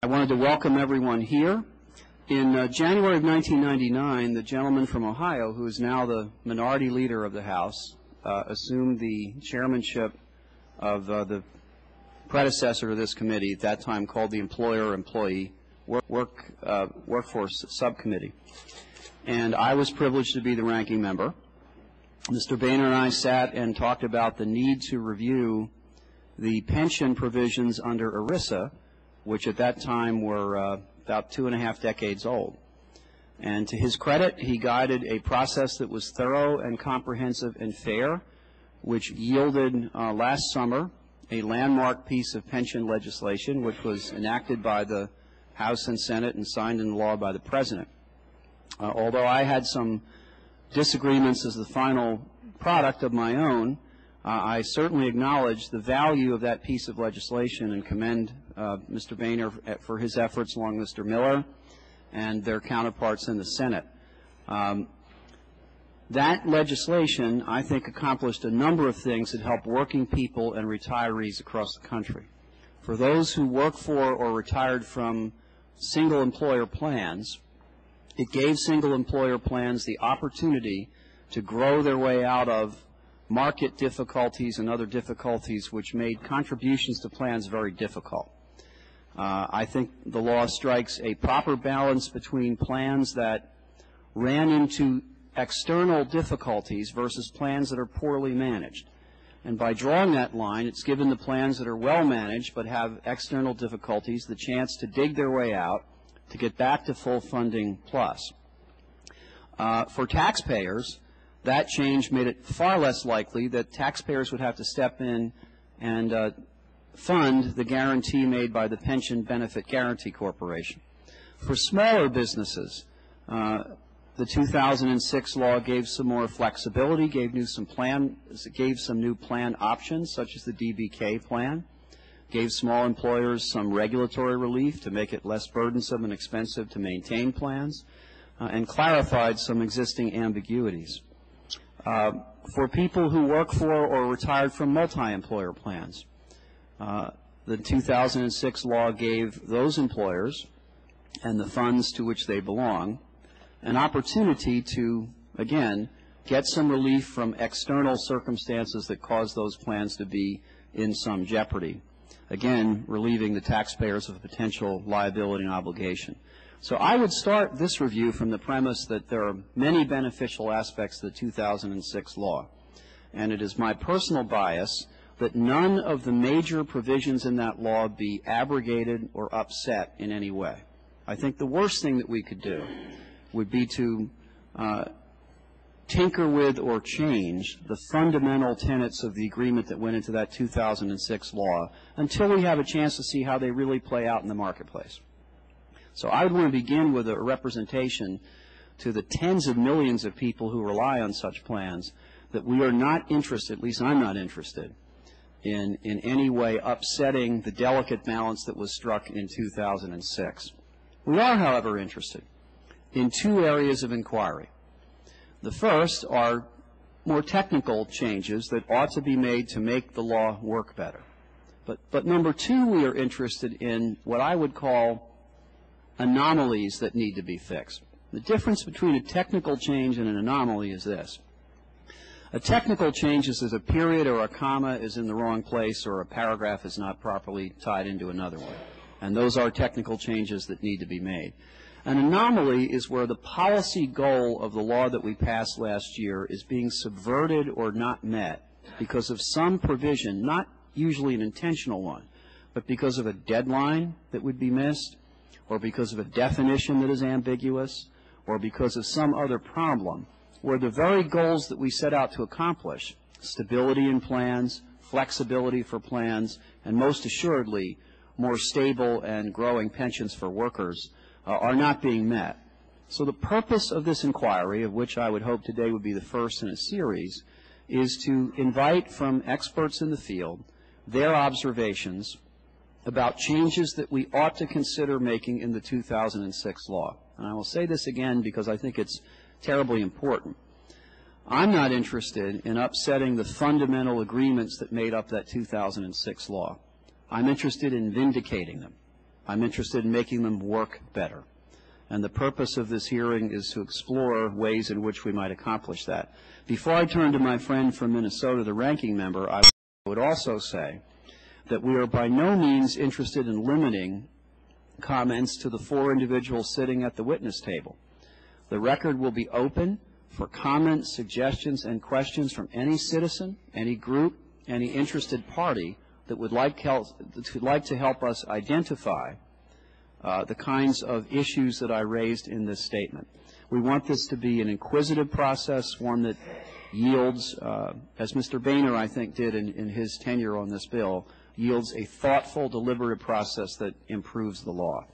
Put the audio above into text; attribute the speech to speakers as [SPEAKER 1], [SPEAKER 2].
[SPEAKER 1] I wanted to welcome everyone here. In January of 1999, the gentleman from Ohio, who is now the minority leader of the House, assumed the chairmanship of the predecessor to this committee, at that time called the Employer-Employee Workforce Subcommittee. And I was privileged to be the ranking member. Mr. Boehner and I sat and talked about the need to review the pension provisions under ERISA, which at that time were about 2.5 decades old. And to his credit, he guided a process that was thorough and comprehensive and fair, which yielded last summer a landmark piece of pension legislation, which was enacted by the House and Senate and signed into law by the President. Although I had some disagreements as the final product of my own, I certainly acknowledge the value of that piece of legislation and commend Mr. Boehner for his efforts along with Mr. Miller and their counterparts in the Senate. That legislation, I think, accomplished a number of things that help working people and retirees across the country. For those who work for or retired from single employer plans, it gave single employer plans the opportunity to grow their way out of market difficulties and other difficulties which made contributions to plans very difficult. I think the law strikes a proper balance between plans that ran into external difficulties versus plans that are poorly managed. And by drawing that line, it's given the plans that are well managed but have external difficulties the chance to dig their way out to get back to full funding plus. For taxpayers, that change made it far less likely that taxpayers would have to step in and fund the guarantee made by the Pension Benefit Guaranty Corporation. For smaller businesses, the 2006 law gave some more flexibility, gave some new plan options, such as the DBK plan, gave small employers some regulatory relief to make it less burdensome and expensive to maintain plans, and clarified some existing ambiguities. For people who work for or retired from multi-employer plans, the 2006 law gave those employers and the funds to which they belong an opportunity to, again, get some relief from external circumstances that cause those plans to be in some jeopardy, again, relieving the taxpayers of potential liability and obligation. So I would start this review from the premise that there are many beneficial aspects of the 2006 law, and it is my personal bias that none of the major provisions in that law be abrogated or upset in any way. I think the worst thing that we could do would be to tinker with or change the fundamental tenets of the agreement that went into that 2006 law until we have a chance to see how they really play out in the marketplace. So I would want to begin with a representation to the tens of millions of people who rely on such plans that we are not interested, at least I'm not interested, in any way upsetting the delicate balance that was struck in 2006. We are, however, interested in two areas of inquiry. The first are more technical changes that ought to be made to make the law work better. But number two, we are interested in what I would call anomalies that need to be fixed. The difference between a technical change and an anomaly is this. A technical change is as a period or a comma is in the wrong place or a paragraph is not properly tied into another one. And those are technical changes that need to be made. An anomaly is where the policy goal of the law that we passed last year is being subverted or not met because of some provision, not usually an intentional one, but because of a deadline that would be missed, or because of a definition that is ambiguous, or because of some other problem, where the very goals that we set out to accomplish, stability in plans, flexibility for plans, and most assuredly, more stable and growing pensions for workers, are not being met. So the purpose of this inquiry, of which I would hope today would be the first in a series, is to invite from experts in the field their observations about changes that we ought to consider making in the 2006 law. And I will say this again because I think it's terribly important. I'm not interested in upsetting the fundamental agreements that made up that 2006 law. I'm interested in vindicating them. I'm interested in making them work better. And the purpose of this hearing is to explore ways in which we might accomplish that. Before I turn to my friend from Minnesota, the ranking member, I would also say that we are by no means interested in limiting comments to the 4 individuals sitting at the witness table. The record will be open for comments, suggestions, and questions from any citizen, any group, any interested party that would like to help us identify the kinds of issues that I raised in this statement. We want this to be an inquisitive process, one that yields, as Mr. Boehner, I think, did in his tenure on this bill, yields a thoughtful, deliberative process that improves the law.